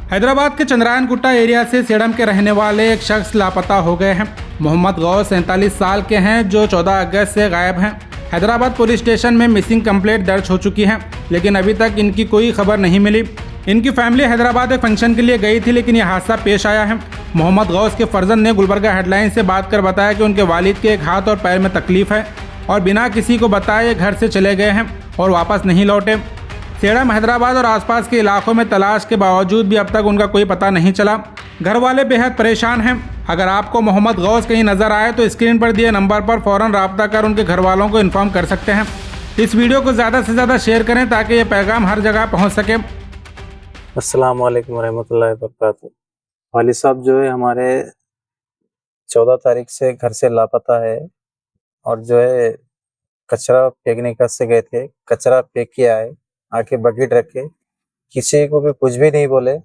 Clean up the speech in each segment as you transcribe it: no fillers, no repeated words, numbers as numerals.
हैदराबाद के चंद्रायन गुट्टा एरिया से सेडम के रहने वाले एक शख्स लापता हो गए हैं। मोहम्मद गौस 47 साल के हैं जो 14 अगस्त से गायब हैं। हैदराबाद पुलिस स्टेशन में मिसिंग कंप्लेंट दर्ज हो चुकी है, लेकिन अभी तक इनकी कोई खबर नहीं मिली। इनकी फैमिली हैदराबाद एक फंक्शन के लिए गई थी, लेकिन यह हादसा पेश आया है। मोहम्मद गौस के फर्जंद ने गुलबर्गा हेडलाइन से बात कर बताया कि उनके वालिद के एक हाथ और पैर में तकलीफ है और बिना किसी को बताए घर से चले गए हैं और वापस नहीं लौटे। सेडम, हैदराबाद और आसपास के इलाकों में तलाश के बावजूद भी अब तक उनका कोई पता नहीं चला। घर वाले बेहद परेशान हैं। अगर आपको मोहम्मद गौस कहीं नज़र आए तो स्क्रीन पर दिए नंबर पर फ़ौरन रब्ता कर उनके घर वालों को इन्फॉर्म कर सकते हैं। इस वीडियो को ज़्यादा से ज़्यादा शेयर करें ताकि ये पैगाम हर जगह पहुँच सके। अस्सलाम वालेकुम रहमतुल्लाहि वबरकातुहू। वालिद साहब जो है हमारे 14 तारीख से घर से लापता है और जो है कचरा फेंकने का से गए थे, कचरा फेंक के आए, आके बकेट रख के किसी को भी कुछ भी नहीं बोले,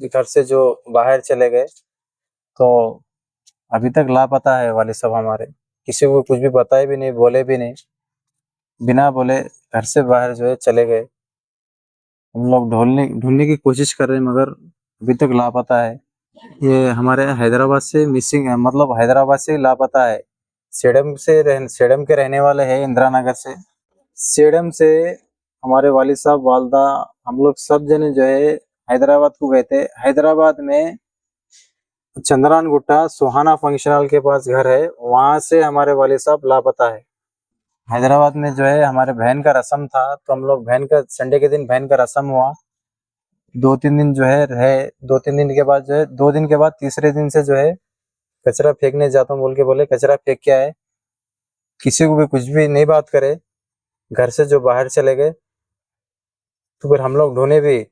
घर से जो बाहर चले गए। तो अभी तक लापता है वालिद साहब हमारे, किसी को कुछ भी बताए भी नहीं, बोले भी नहीं, बिना बोले घर से बाहर जो है चले गए। हम लोग ढूंढने की कोशिश कर रहे हैं मगर अभी तक लापता है। ये हमारे हैदराबाद से मिसिंग है, मतलब हैदराबाद से लापता है। सेडम के रहने वाले हैं, इंदिरा नगर से। सेडम से हमारे वालिद साहब, वालदा, हम लोग सब जने जो है हैदराबाद को गए थे। हैदराबाद में चंद्रान गुट्टा सुहाना फंक्शन हॉल के पास घर है, वहां से हमारे वालिद साहब लापता है। हैदराबाद में जो है हमारे बहन का रस्म था, तो हम लोग संडे के दिन बहन का रस्म हुआ। 2-3 दिन जो है रहे। 2-3 दिन के बाद जो है 2 दिन के बाद तीसरे दिन से जो है कचरा फेंकने जाता हूँ बोल के बोले, कचरा फेंक के आए, किसी को भी कुछ भी नहीं बात करे, घर से जो बाहर चले गए। तो फिर हम लोग ढूंढे भी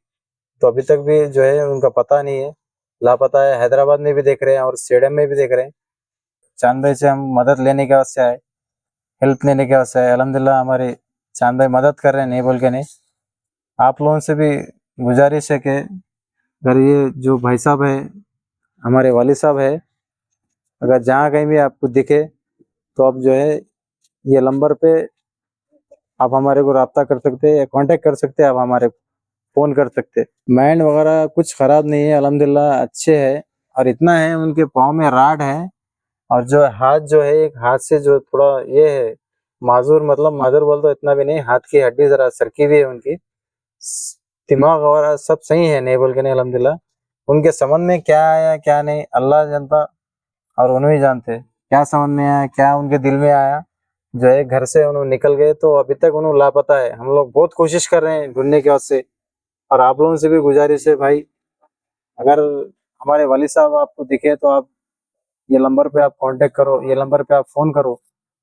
तो अभी तक भी जो है उनका पता नहीं है, लापता है। हैदराबाद में भी देख रहे हैं और सेडम में भी देख रहे हैं। चांद भाई से हम मदद लेने के वास्ते आए, हेल्प लेने के वास्ते आए। अल्हम्दुलिल्लाह हमारे चांद भाई मदद कर रहे हैं, नहीं बोल के नहीं। आप लोगों से भी गुजारिश है कि अगर ये जो भाई साहब है, हमारे वालिद साहब है, अगर जहाँ कहीं भी आपको दिखे तो आप जो है ये नंबर पे आप हमारे को रब्ता कर सकते हैं या कांटेक्ट कर सकते हैं, आप हमारे फ़ोन कर सकते हैं। माइंड वगैरह कुछ ख़राब नहीं है, अल्हम्दुलिल्लाह अच्छे है। और इतना है उनके पाँव में राड है और जो हाथ जो है, एक हाथ से जो थोड़ा ये है माजूर, मतलब माजूर बोल तो इतना भी नहीं, हाथ की हड्डी ज़रा सरकी हुई है उनकी। दिमाग वगैरह सब सही है, नहीं बोल के नहीं, अल्हम्दुलिल्लाह। उनके समझ में क्या आया क्या नहीं अल्लाह जानता और उन्हें जानते क्या समझ में आया, क्या उनके दिल में आया। जो है घर से उन्होंने निकल गए तो अभी तक उन्हें लापता है। हम लोग बहुत कोशिश कर रहे हैं ढूंढने के वास्ते। और आप लोगों से भी गुजारिश है भाई, अगर हमारे वालिद साहब आपको दिखे तो आप ये नंबर पे आप कांटेक्ट करो, ये नंबर पे आप फ़ोन करो।